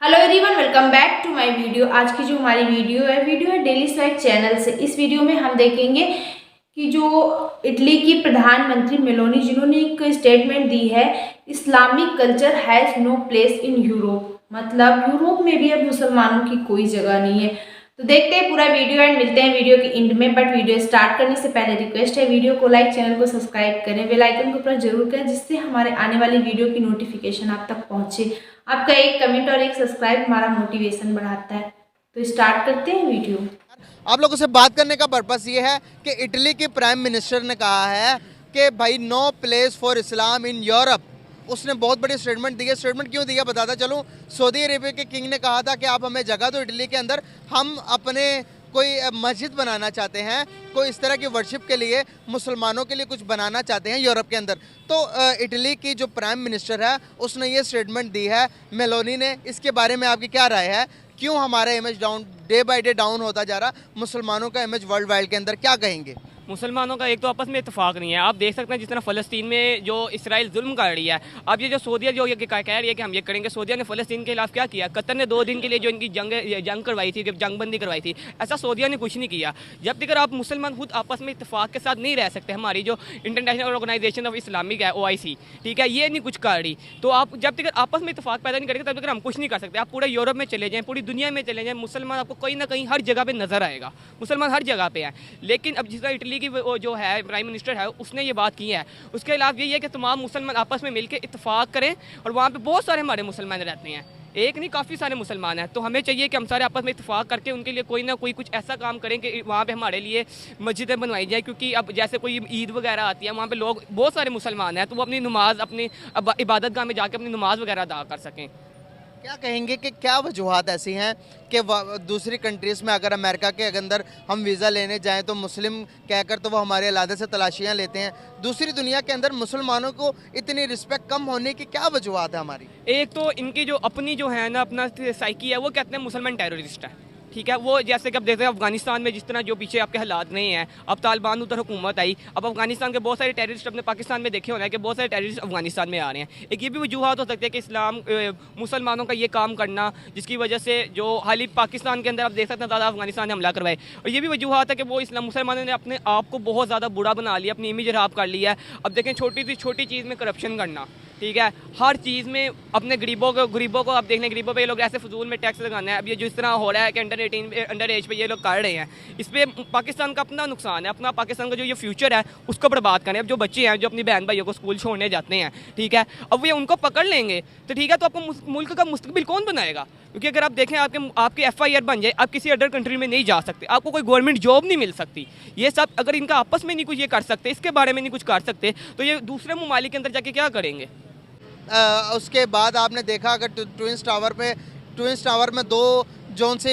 Hello everyone, welcome back to my video. आज की जो हमारी वीडियो है डेली स्लाइड चैनल से। इस वीडियो में हम देखेंगे कि जो इटली की प्रधानमंत्री मेलोनी जिन्होंने एक स्टेटमेंट दी है, Islamic culture has no place in Europe. मतलब यूरोप में भी अब मुसलमानों की कोई जगह नहीं है। तो देखते हैं पूरा वीडियो एंड मिलते हैं वीडियो के एंड में। बट वीडियो स्टार्ट करने से पहले रिक्वेस्ट है, वीडियो को लाइक, चैनल को सब्सक्राइब करें, बेल आइकन को प्रेस जरूर करें जिससे हमारे आने वाली वीडियो की नोटिफिकेशन आप तक पहुंचे। आपका एक कमेंट और एक सब्सक्राइब हमारा मोटिवेशन बढ़ाता है। तो स्टार्ट करते हैं वीडियो। आप लोगों से बात करने का पर्पस ये है कि इटली के प्राइम मिनिस्टर ने कहा है कि भाई no place for Islam in Europe. उसने बहुत बड़ी स्टेटमेंट दी है। स्टेटमेंट क्यों दी है बताता चलूँ। सऊदी अरेबिया के किंग ने कहा था कि आप हमें जगह दो इटली के अंदर, हम अपने कोई मस्जिद बनाना चाहते हैं, कोई इस तरह की वर्शिप के लिए मुसलमानों के लिए कुछ बनाना चाहते हैं यूरोप के अंदर। तो इटली की जो प्राइम मिनिस्टर है उसने ये स्टेटमेंट दी है मेलोनी ने। इसके बारे में आपकी क्या राय है? क्यों हमारा image down day by day down होता जा रहा, मुसलमानों का इमेज वर्ल्ड वाइड के अंदर, क्या कहेंगे? मुसलमानों का एक तो आपस में इत्तेफाक नहीं है। आप देख सकते हैं जिस तरह फ़लस्तीन में जो इसराइल जुल्म कर रही है, अब ये जो सऊदीया जो ये कह रही है कि हम ये करेंगे। सऊदीया ने फ़लस्तीन के खिलाफ क्या किया? कतर ने 2 दिन के लिए जो इनकी जंग करवाई थी, जंगबंदी करवाई थी, ऐसा सऊदीया ने कुछ नहीं किया। जब तक आप मुसलमान खुद आपस में इत्तेफाक के साथ नहीं रह सकते, हमारी जो इंटरनेशनल ऑर्गेनाइजेशन ऑफ इस्लामिक है OIC, ठीक है, ये नहीं कुछ कर रही, तो आप जब तक आपस में इत्तेफाक पैदा नहीं करेंगे तब तक हम कुछ नहीं कर सकते। आप पूरे यूरोप में चले जाएँ, पूरी दुनिया में चले जाएँ, मुसलमान आपको कहीं ना कहीं हर जगह पर नजर आएगा। मुसलमान हर जगह पर है। लेकिन अब जिस इटली की जो है प्राइम मिनिस्टर है उसने ये बात की है, उसके खिलाफ यही है कि तमाम मुसलमान आपस में मिलकर इत्तेफाक करें। और वहाँ पे बहुत सारे हमारे मुसलमान रहते हैं, एक नहीं काफ़ी सारे मुसलमान हैं। तो हमें चाहिए कि हम सारे आपस में इत्तेफाक करके उनके लिए कोई ना कोई कुछ ऐसा काम करें कि वहाँ पे हमारे लिए मस्जिदें बनवाई जाए। क्योंकि अब जैसे कोई ईद वगैरह आती है, वहाँ पे लोग बहुत सारे मुसलमान हैं, तो वो अपनी नमाज अपनी इबादत गाह में जाकर अपनी नमाज वगैरह अदा कर सकें। क्या कहेंगे कि क्या वजूहत ऐसी हैं कि दूसरी कंट्रीज़ में अगर अमेरिका के अंदर हम वीज़ा लेने जाएं तो मुस्लिम कहकर तो वो हमारे इलाके से तलाशियां लेते हैं, दूसरी दुनिया के अंदर मुसलमानों को इतनी रिस्पेक्ट कम होने की क्या वजूहत है हमारी? एक तो इनकी जो अपनी जो है ना अपना साइकी है, वो कहते हैं मुसलमान टेररिस्ट है, ठीक है। वो जैसे कि आप देखते हैं अफगानिस्तान में जिस तरह जो पीछे आपके हालात नहीं हैं, अब तालिबान उधर हुकूमत आई, अब अफगानिस्तान के बहुत सारे टेररिस्ट अपने पाकिस्तान में देखे होना है कि बहुत सारे टेररिस्ट अफगानिस्तान में आ रहे हैं। एक ये भी वजूहत हो सकती है कि इस्लाम मुसलमानों का ये काम करना, जिसकी वजह से जो हाल ही पाकिस्तान के अंदर आप देख सकते हैं ज़्यादा अफगानिस्तान ने हमला करवाए। और ये भी वजूहत है कि वो इस्लाम मुसलमानों ने अपने आप को बहुत ज़्यादा बुरा बना लिया, अपनी इमेज खराब कर लिया है। अब देखें छोटी सी छोटी चीज़ में करप्शन करना, ठीक है, हर चीज़ में अपने गरीबों को आप देख लें, गरीबों पे ये लोग ऐसे फजूल में टैक्स लगाना है। अब ये जो इस तरह हो रहा है कि अंडर एज पे ये लोग कर रहे हैं, इस पर पाकिस्तान का अपना नुकसान है। अपना पाकिस्तान का जो ये फ्यूचर है उसको बर्बाद करें। अब जो बच्चे हैं जो अपनी बहन भाइयों को स्कूल छोड़ने जाते हैं, ठीक है, अब ये उनको पकड़ लेंगे तो ठीक है, तो आपको मुल्क का मुस्तकबिल कौन बनाएगा? क्योंकि अगर आप देखें आपके FIR बन जाए, आप किसी अदर कंट्री में नहीं जा सकते, आपको कोई गवर्नमेंट जॉब नहीं मिल सकती। ये सब अगर इनका आपस में नहीं कुछ ये कर सकते, इसके बारे में नहीं कुछ कर सकते, तो ये दूसरे ममालिक के अंदर जाके क्या करेंगे? उसके बाद आपने देखा अगर ट्विंस टावर में 2 जोन से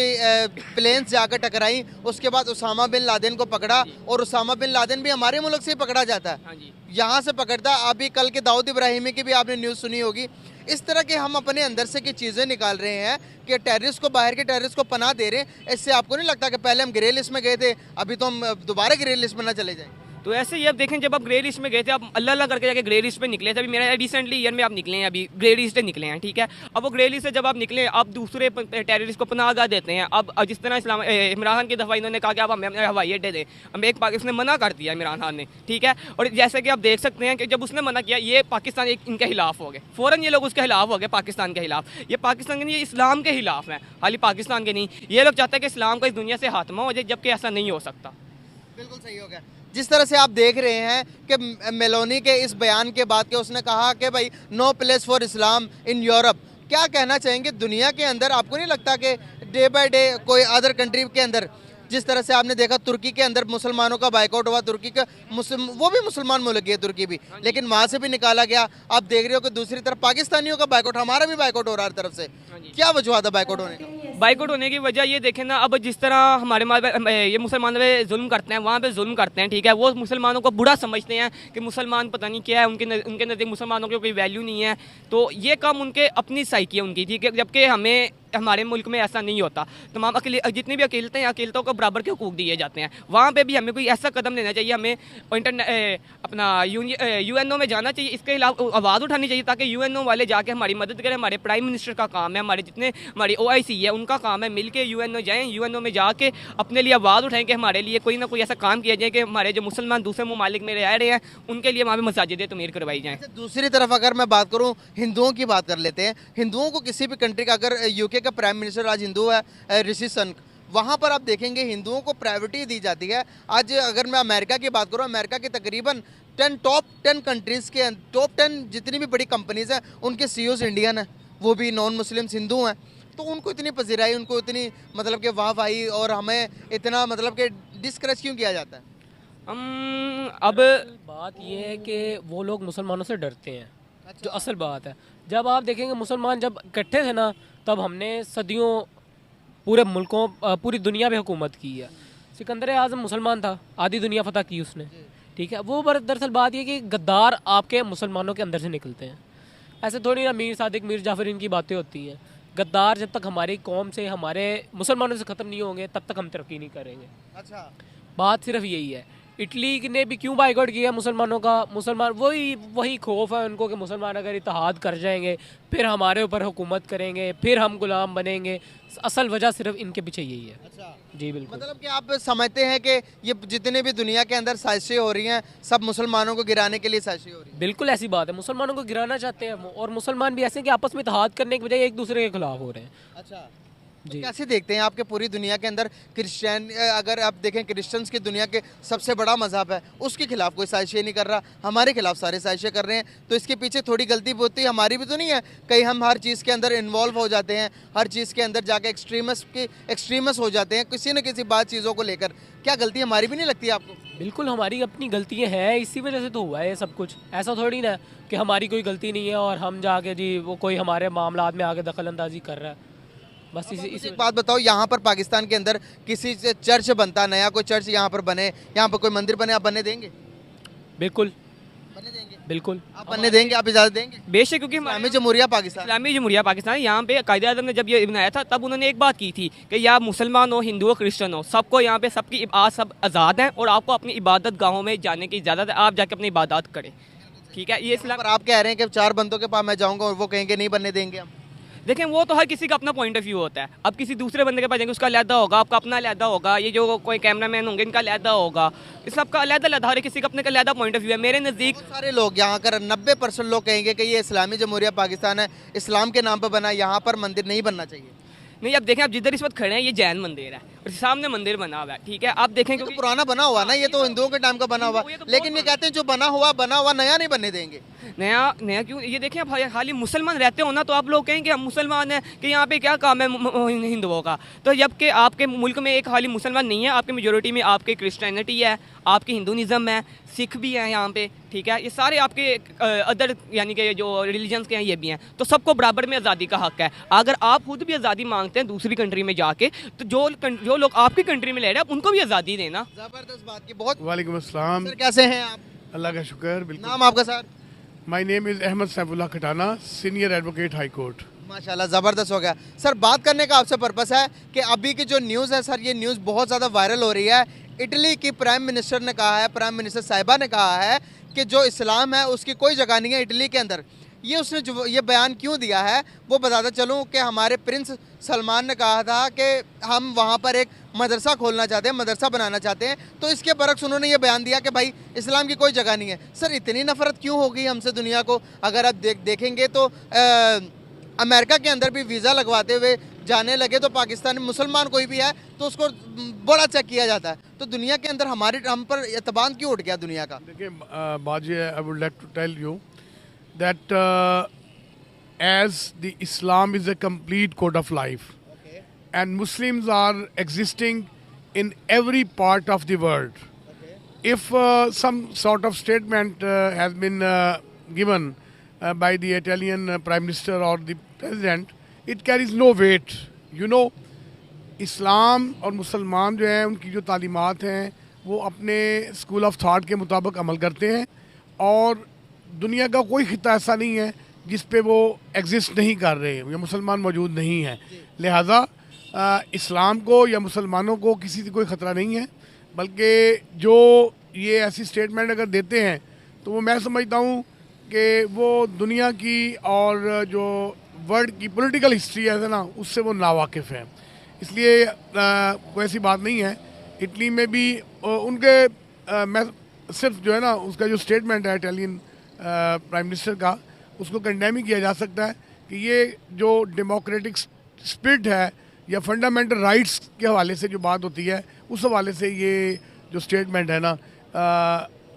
प्लेन्स जाकर टकराई, उसके बाद उसामा बिन लादेन को पकड़ा, और उसामा बिन लादेन भी हमारे मुल्क से ही पकड़ा जाता है, यहाँ से पकड़ता है। अभी कल के दाऊद इब्राहिमी की भी आपने न्यूज़ सुनी होगी। इस तरह के हम अपने अंदर से की चीज़ें निकाल रहे हैं कि टेररिस्ट को, बाहर के टेररिस्ट को पनाह दे रहे हैं। इससे आपको नहीं लगता कि पहले हम ग्रे लिस्ट में गए थे, अभी तो हम दोबारा ग्रे लिस्ट में ना चले जाएँ? तो ऐसे ही अब देखें, जब आप ग्रे लिस्ट में गए थे, आप अल्लाह अल्लाह करके जाके ग्रे लिस्ट पे निकले थे। अभी मेरा रिसेंटली ईयर में आप निकले हैं, अभी ग्रे लिस्ट से निकले हैं, ठीक है। अब वो ग्रे लिस्ट से जब आप निकले, आप दूसरे टेररिस्ट को पनाह देते हैं। अब जिस तरह इमरान खान की दफ़ा इन्होंने कहा कि आप हमें हवाई अड्डे दें, हम उसने मना कर दिया इमरान खान ने, ठीक है। और जैसे कि आप देख सकते हैं कि जब उसने मना किया, ये पाकिस्तान इनके खिलाफ हो गए, फ़ौरन ये लोग उसके खिलाफ हो गए, पाकिस्तान के खिलाफ। ये पाकिस्तान के नहीं, ये इस्लाम के खिलाफ हैं, खाली पाकिस्तान के नहीं। ये लोग चाहते हैं कि इस्लाम का इस दुनिया से खात्मा हो जाए, जबकि ऐसा नहीं हो सकता। बिल्कुल सही हो गया। जिस तरह से आप देख रहे हैं कि मेलोनी के इस बयान के बाद के उसने कहा कि भाई no place for Islam in Europe, क्या कहना चाहेंगे दुनिया के अंदर? आपको नहीं लगता कि डे बाय डे कोई अदर कंट्री के अंदर, जिस तरह से आपने देखा तुर्की के अंदर मुसलमानों का बाइकआउट हुआ, तुर्की का वो भी मुसलमान मुल्क है तुर्की भी, लेकिन वहाँ से भी निकाला गया। आप देख रहे हो कि दूसरी तरफ पाकिस्तानियों का बाइकआउट, हमारा भी बाइकआउट हो रहा है हर तरफ से। क्या वजूहत है बाइकआउट होने? बाइकआउट होने की वजह ये देखें ना, अब जिस तरह हमारे ये मुसलमानों पे जुल्म करते हैं, वहाँ पे जुल्म करते हैं, ठीक है, वो मुसलमानों को बुरा समझते हैं कि मुसलमान पता नहीं क्या है, उनके नज़दीक मुसलमानों की कोई वैल्यू नहीं है। तो ये काम उनके अपनी साइकी है उनकी, ठीक है, जबकि हमारे मुल्क में ऐसा नहीं होता। तमाम जितने भी अकेलते हैं, अकेलतों को बराबर के हुकूक दिए जाते हैं। वहाँ पे भी हमें कोई ऐसा कदम लेना चाहिए, हमें अपना यूएनओ में जाना चाहिए, इसके खिलाफ आवाज़ उठानी चाहिए, ताकि यूएनओ वाले जाके हमारी मदद करें। हमारे प्राइम मिनिस्टर का काम है, हमारी OIC है, उनका काम है, मिल के यूएनओ जाएँ, यूएनओ में जाके अपने लिए आवाज़ उठाएँ कि हमारे लिए कोई ना कोई ऐसा काम किया जाए कि हमारे जो मुसलमान दूसरे ममालिक में रह रहे हैं, उनके लिए वहाँ पर मसाजिदें तमीर करवाई जाएँ। दूसरी तरफ अगर मैं बात करूं, हिंदुओं की बात कर लेते हैं। हिंदुओं को किसी भी कंट्री का, अगर यूके का प्राइम मिनिस्टर आज हिंदू है, ऋषि सुनक, वहाँ पर आप देखेंगे हिंदुओं को प्रायोरिटी दी जाती है। आज अगर मैं अमेरिका की बात करूँ, अमेरिका की तकरीबन टॉप 10 कंट्रीज़ के टॉप 10 जितनी भी बड़ी कंपनीज़ हैं, उनके CEOs इंडियन हैं, वो भी नॉन मुस्लिम्स हिंदू हैं। तो उनको इतनी पजीराई, उनको इतनी मतलब कि वाह वाही, और हमें इतना मतलब कि डिस्करेज क्यों किया जाता है? अब बात ये है कि वो लोग मुसलमानों से डरते हैं, जो असल बात है। जब आप देखेंगे मुसलमान जब इकट्ठे थे ना, तब हमने सदियों पूरे मुल्कों, पूरी दुनिया पे हुकूमत की है। सिकंदर आज़म मुसलमान था, आधी दुनिया फतह की उसने, ठीक है। वो दरअसल बात ये कि गद्दार आपके मुसलमानों के अंदर से निकलते हैं। ऐसे थोड़ी ना मीर सादिक, मीर जाफर इनकी बातें होती हैं। गद्दार जब तक हमारी कौम से, हमारे मुसलमानों से ख़त्म नहीं होंगे, तब तक हम तरक्की नहीं करेंगे। अच्छा, बात सिर्फ यही है। इटली ने भी क्यों बाइकआउट किया मुसलमानों का? मुसलमान वही खौफ है उनको कि मुसलमान अगर इत्तेहाद कर जाएंगे, फिर हमारे ऊपर हुकूमत करेंगे, फिर हम गुलाम बनेंगे। असल वजह सिर्फ इनके पीछे यही है। अच्छा, जी बिल्कुल। मतलब कि आप समझते हैं कि ये जितने भी दुनिया के अंदर साजिशें हो रही हैं, सब मुसलमानों को गिराने के लिए साजिशें हो रही हैं? बिल्कुल ऐसी बात है, मुसलमानों को गिराना चाहते हैं वो, और मुसलमान भी ऐसे हैं कि आपस में इत्तेहाद करने के बजाय एक दूसरे के खिलाफ हो रहे हैं। अच्छा, तो जी। कैसे देखते हैं आपके पूरी दुनिया के अंदर क्रिश्चियन, अगर आप देखें क्रिश्चियंस की दुनिया के सबसे बड़ा मजहब है, उसके खिलाफ कोई साजिशें नहीं कर रहा, हमारे खिलाफ सारे साजिशें कर रहे हैं, तो इसके पीछे थोड़ी गलती होती है हमारी भी तो नहीं है? कहीं हम हर चीज़ के अंदर इन्वॉल्व हो जाते हैं, हर चीज़ के अंदर जाके एक्सट्रीमिस्ट हो जाते हैं किसी न किसी बात चीज़ों को लेकर। क्या गलती हमारी भी नहीं लगती आपको? बिल्कुल हमारी अपनी गलतियाँ हैं, इसी वजह से तो हुआ है ये सब कुछ। ऐसा थोड़ी ना कि हमारी कोई गलती नहीं है और हम जाके जी वो कोई हमारे मामलात में आके दखल अंदाजी कर रहा है। बस इसी एक बात बताओ, यहाँ पर पाकिस्तान के अंदर किसी से चर्च बनता, नया कोई चर्च यहाँ पर बने, यहाँ पर कोई मंदिर बने, आप बनने देंगे? बिल्कुल बनने देंगे? बिल्कुल आप बनने देंगे? आप इजाज़त देंगे? बेशक, क्योंकि इस्लामी जमहूरिया पाकिस्तान, इस्लामी जमहूरिया पाकिस्तान यहाँ पे कायदे-ए-आज़म ने जब ये बनाया था, तब उन्होंने एक बात की थी कि या मुसलमान हो, हिंदू हो, क्रिश्चियन हो, सबको यहाँ पे सबकी सब आज़ाद हैं और आपको अपनी इबादत गाहों में जाने की इजाज़त है, आप जाके अपनी इबादत करें, ठीक है। ये इस्लाम पर आप कह रहे हैं कि 4 बंदों के पास मैं जाऊँगा और वो कहेंगे नहीं बनने देंगे हम। देखें, वो तो हर किसी का अपना पॉइंट ऑफ व्यू होता है। अब किसी दूसरे बंदे के पास जाएंगे, उसका अलहदा होगा, आपका अपना अलहदा होगा, ये जो कोई कैमरामैन होंगे इनका अलहदा होगा, इस सबका अलहदा हर किसी का अपने का अलहदा पॉइंट ऑफ व्यू है। मेरे नज़दीक बहुत सारे लोग यहाँ कर 90% लोग कहेंगे कि ये इस्लामी जमहूरिया पाकिस्तान है, इस्लाम के नाम पर बना, यहाँ पर मंदिर नहीं बनना चाहिए। नहीं, अब देखें, आप जिधर इस वक्त खड़े हैं ये जैन मंदिर है और सामने मंदिर बना हुआ है, ठीक है। आप देखें ये तो क्योंकि पुराना बना हुआ ना, ये तो हिंदुओं के टाइम का बना हुआ, ये तो बहुत लेकिन ये कहते हैं जो बना हुआ नया नहीं बनने देंगे। नया क्यों? ये देखें, आप खाली मुसलमान रहते हो ना, तो आप लोग कहें कि हम मुसलमान हैं, कि यहाँ पे क्या काम है हिंदुओं का। तो जबकि आपके मुल्क में एक खाली मुसलमान नहीं है, आपकी मेजोरिटी में आपके क्रिश्चियनिटी है, आपकी हिंदुनिज़म है, सिख भी हैं यहाँ पे, ठीक है। ये सारे आपके अदर यानी कि जो रिलीजन्स के हैं ये भी हैं, तो सबको बराबर में आज़ादी का हक़ है। अगर आप खुद भी आज़ादी मांगते हैं दूसरी कंट्री में जाके, तो जो लोग आपकी कंट्री में ले रहे हैं उनको भी आज़ादी देना। जबरदस्त बात की, बहुत। वालेकुम अस्सलाम। सर कैसे हैं आप? अल्लाह का शुक्र। बिल्कुल। नाम आपका sir? My name is Ahmed Saifullah Khatana, senior advocate high court. माशाल्लाह, ज़बरदस्त हो गया। सर, बात करने का आपसे पर्पस है कि अभी की जो न्यूज़ है सर, ये न्यूज़ बहुत ज़्यादा वायरल हो रही है। इटली की प्राइम मिनिस्टर ने कहा है, प्राइम मिनिस्टर साहिबा ने कहा है कि जो इस्लाम है उसकी कोई जगह नहीं है इटली के अंदर। ये उसने जो ये बयान क्यों दिया है वो बताता चलूँ कि हमारे प्रिंस सलमान ने कहा था कि हम वहाँ पर एक मदरसा खोलना चाहते हैं, मदरसा बनाना चाहते हैं, तो इसके बरक्स उन्होंने ये बयान दिया कि भाई इस्लाम की कोई जगह नहीं है। सर, इतनी नफरत क्यों हो गई हमसे दुनिया को? अगर आप देखेंगे तो अमेरिका के अंदर भी वीज़ा लगवाते हुए जाने लगे तो पाकिस्तानी मुसलमान कोई भी है तो उसको बड़ा चेक किया जाता है। तो दुनिया के अंदर हम पर एतबान क्यों उठ गया दुनिया का? देखिए बात ये है, I would like to tell you that as the Islam is a complete code of life and Muslims are existing in every part of the world. If some sort of statement has been given by the Italian Prime Minister or the President, it carries no weight. You know, इस्लाम और मुसलमान जो हैं उनकी जो तालीमात हैं वो अपने school of thought के मुताबिक अमल करते हैं, और दुनिया का कोई खिता ऐसा नहीं है जिस पे वो एग्जिस्ट नहीं कर रहे या मुसलमान मौजूद नहीं हैं। लिहाजा इस्लाम को या मुसलमानों को किसी से कोई ख़तरा नहीं है, बल्कि जो ये ऐसी स्टेटमेंट अगर देते हैं तो वो मैं समझता हूँ कि वो दुनिया की और जो वर्ल्ड की पॉलिटिकल हिस्ट्री है ना उससे वो नावाकिफ़ है। इसलिए कोई ऐसी बात नहीं है। इटली में भी उनके मैं सिर्फ जो है ना उसका जो स्टेटमेंट है इटालियन प्राइम मिनिस्टर का, उसको कंडेम ही किया जा सकता है कि ये जो डेमोक्रेटिक स्पिरिट है या फंडामेंटल राइट्स के हवाले से जो बात होती है उस हवाले से ये जो स्टेटमेंट है ना,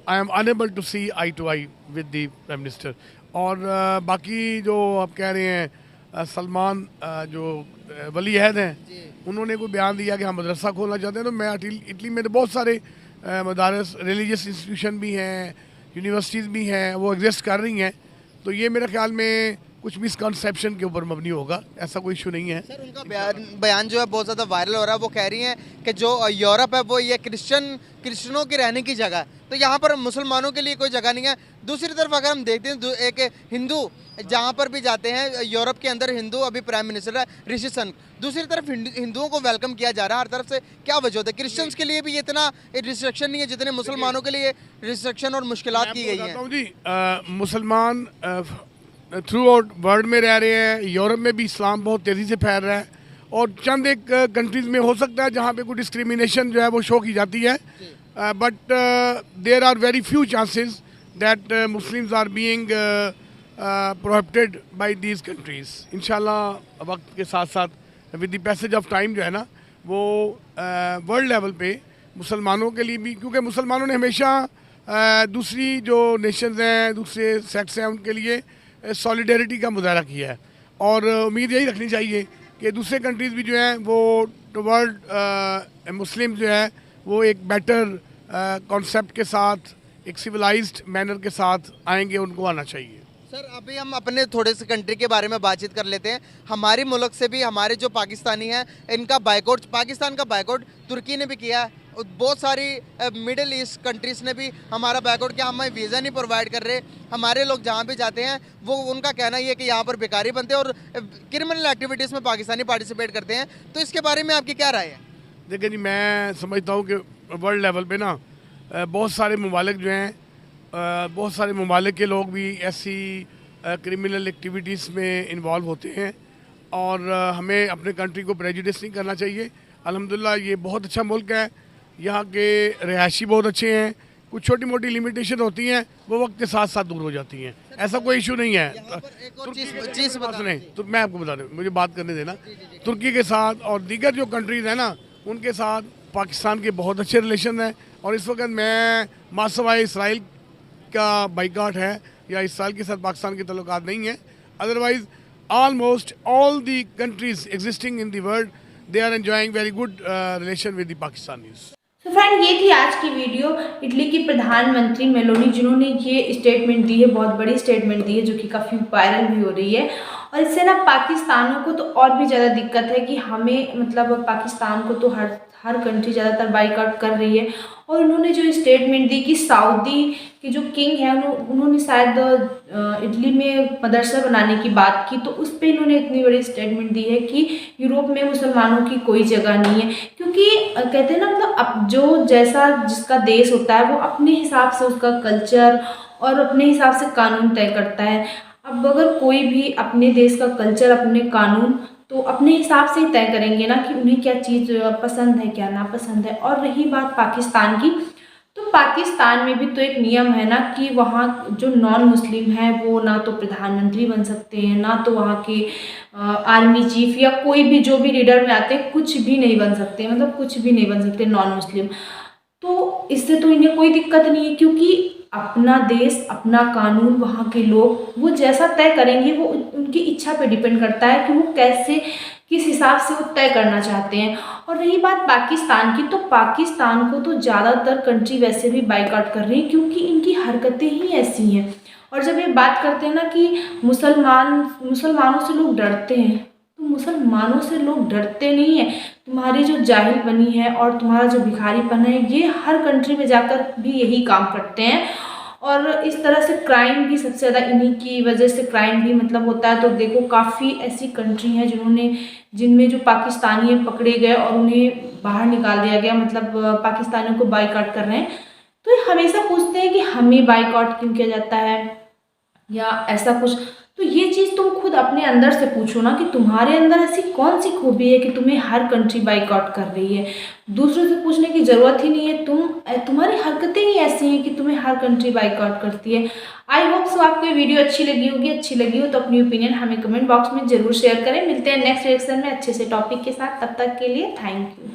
I am unable to see eye to eye with the prime minister. और बाकी जो आप कह रहे हैं सलमान जो वली अहद हैं उन्होंने कोई बयान दिया कि हम मदरसा खोलना चाहते हैं, तो मैं इटली में तो बहुत सारे मदारस रिलीजियस इंस्टीट्यूशन भी हैं, यूनिवर्सिटीज़ भी हैं, वो एग्जिस्ट कर रही हैं। तो ये मेरे ख्याल में कुछ मिसकंसेप्शन के ऊपर मबनी होगा, ऐसा कोई इशू नहीं है। सर उनका बयान जो है बहुत ज़्यादा वायरल हो रहा है। वो कह रही हैं कि जो यूरोप है वो ये क्रिश्चियनों के रहने की जगह है, तो यहाँ पर मुसलमानों के लिए कोई जगह नहीं है। दूसरी तरफ अगर हम देखते हैं एक हिंदू जहाँ पर भी जाते हैं यूरोप के अंदर हिंदू अभी प्राइम मिनिस्टर है ऋषि सुनक, दूसरी तरफ हिंदुओं को वेलकम किया जा रहा है हर तरफ से, क्या वजह होता है? क्रिश्चियंस के लिए भी इतना रिस्ट्रिक्शन नहीं है जितने मुसलमानों के लिए रिस्ट्रिक्शन और मुश्किलात की गई हैं। जी मुसलमान थ्रू आउट वर्ल्ड में रह रहे हैं, यूरोप में भी इस्लाम बहुत तेज़ी से फैल रहा है, और चंद एक कंट्रीज़ में हो सकता है जहाँ पे कोई डिस्क्रिमिनेशन जो है वो शो की जाती है, but there are very few chances that Muslims are being prohibited by these countries. इंशाल्लाह वक्त के साथ साथ with the passage of time जो है ना वो वर्ल्ड लेवल पे मुसलमानों के लिए भी, क्योंकि मुसलमानों ने हमेशा दूसरी जो नेशंस हैं, दूसरे सेक्ट्स हैं, उनके लिए सॉलिडेरिटी का मुजाहरा किया है, और उम्मीद यही रखनी चाहिए कि दूसरे कंट्रीज़ भी जो हैं वो टुवर्ड मुस्लिम जो है वो एक बेटर कॉन्सेप्ट के साथ, एक सिविलाइज्ड मैनर के साथ आएंगे, उनको आना चाहिए। सर अभी हम अपने थोड़े से कंट्री के बारे में बातचीत कर लेते हैं। हमारी मुल्क से भी हमारे जो पाकिस्तानी हैं इनका बाइकआउट, पाकिस्तान का बाइकआउट तुर्की ने भी किया है, बहुत सारी मिडिल ईस्ट कंट्रीज़ ने भी हमारा बाइकआउट किया। हमें वीज़ा नहीं प्रोवाइड कर रहे, हमारे लोग जहाँ भी जाते हैं वो उनका कहना ये है कि यहाँ पर बेकारी बनते हैं और क्रिमिनल एक्टिविटीज़ में पाकिस्तानी पार्टिसिपेट करते हैं, तो इसके बारे में आपकी क्या राय है? देखिए जी, मैं समझता हूँ कि वर्ल्ड लेवल पे ना बहुत सारे ममालिक जो हैं, बहुत सारे ममालिक के लोग भी ऐसी क्रिमिनल एक्टिविटीज़ में इन्वॉल्व होते हैं, और हमें अपने कंट्री को प्रेजुडिस नहीं करना चाहिए। अल्हम्दुलिल्लाह ये बहुत अच्छा मुल्क है, यहाँ के रिहायशी बहुत अच्छे हैं, कुछ छोटी मोटी लिमिटेशन होती हैं वो वक्त के साथ साथ दूर हो जाती हैं, ऐसा कोई इशू नहीं है। चीज़ सुने तो मैं आपको बता दूँ, मुझे बात करने देना। तुर्की के साथ और दीगर जो कंट्रीज़ हैं ना उनके साथ पाकिस्तान के बहुत अच्छे रिलेशन हैं, और इस वक्त मैं मासवाए इसराइल का बाइकआउट है या इसराइल के साथ पाकिस्तान के तल्लुकात नहीं है, otherwise almost all the countries existing in the world they are enjoying very good relation with the Pakistanis. तो फ्रेंड ये थी आज की वीडियो। इटली की प्रधानमंत्री मेलोनी जिन्होंने ये स्टेटमेंट दी है, बहुत बड़ी स्टेटमेंट दी है जो कि काफ़ी वायरल भी हो रही है, और इससे ना पाकिस्तानों को तो और भी ज़्यादा दिक्कत है कि हमें मतलब पाकिस्तान को तो हर कंट्री ज़्यादातर बाइकआउट कर रही है। और उन्होंने जो स्टेटमेंट दी कि सऊदी के जो किंग हैं उन्होंने शायद इटली में मदरसा बनाने की बात की, तो उस पर इन्होंने इतनी बड़ी स्टेटमेंट दी है कि यूरोप में मुसलमानों की कोई जगह नहीं है, क्योंकि कहते हैं ना मतलब अब जो जैसा जिसका देश होता है वो अपने हिसाब से उसका कल्चर और अपने हिसाब से कानून तय करता है। अब अगर कोई भी अपने देश का कल्चर, अपने कानून तो अपने हिसाब से ही तय करेंगे ना कि उन्हें क्या चीज़ पसंद है क्या नापसंद है। और रही बात पाकिस्तान की, तो पाकिस्तान में भी तो एक नियम है ना कि वहाँ जो नॉन मुस्लिम है वो ना तो प्रधानमंत्री बन सकते हैं, ना तो वहाँ के आर्मी चीफ या कोई भी जो भी लीडर में आते हैं कुछ भी नहीं बन सकते, मतलब कुछ भी नहीं बन सकते नॉन मुस्लिम। तो इससे तो इन्हें कोई दिक्कत नहीं है, क्योंकि अपना देश, अपना कानून, वहाँ के लोग वो जैसा तय करेंगे वो उनकी इच्छा पे डिपेंड करता है कि वो कैसे किस हिसाब से वो तय करना चाहते हैं। और रही बात पाकिस्तान की, तो पाकिस्तान को तो ज़्यादातर कंट्री वैसे भी बाइकआउट कर रही है क्योंकि इनकी हरकतें ही ऐसी हैं। और जब ये बात करते हैं ना कि मुसलमानों से लोग डरते हैं, तो मुसलमानों से लोग डरते नहीं हैं। तुम्हारी जो जाहिल बनी है और तुम्हारा जो भिखारीपन है, ये हर कंट्री में जाकर भी यही काम करते हैं। और इस तरह से क्राइम भी सबसे ज़्यादा इन्हीं की वजह से क्राइम भी मतलब होता है। तो देखो काफ़ी ऐसी कंट्री हैं जिनमें जो पाकिस्तानी पकड़े गए और उन्हें बाहर निकाल दिया गया, मतलब पाकिस्तानियों को बाइकआउट कर रहे हैं। तो ये हमेशा पूछते हैं कि हमें बाइकआउट क्यों किया जाता है या ऐसा कुछ। तो ये चीज़ तुम खुद अपने अंदर से पूछो ना कि तुम्हारे अंदर ऐसी कौन सी खूबी है कि तुम्हें हर कंट्री बाइकआउट कर रही है। दूसरों से पूछने की ज़रूरत ही नहीं है, तुम्हारी हरकतें ही ऐसी हैं कि तुम्हें हर कंट्री बाइकआउट करती है। आई होप सो आपको ये वीडियो अच्छी लगी होगी। अच्छी लगी हो तो अपनी ओपिनियन हमें कमेंट बॉक्स में ज़रूर शेयर करें। मिलते हैं नेक्स्ट रिएक्शन में अच्छे से टॉपिक के साथ। तब तक के लिए थैंक यू।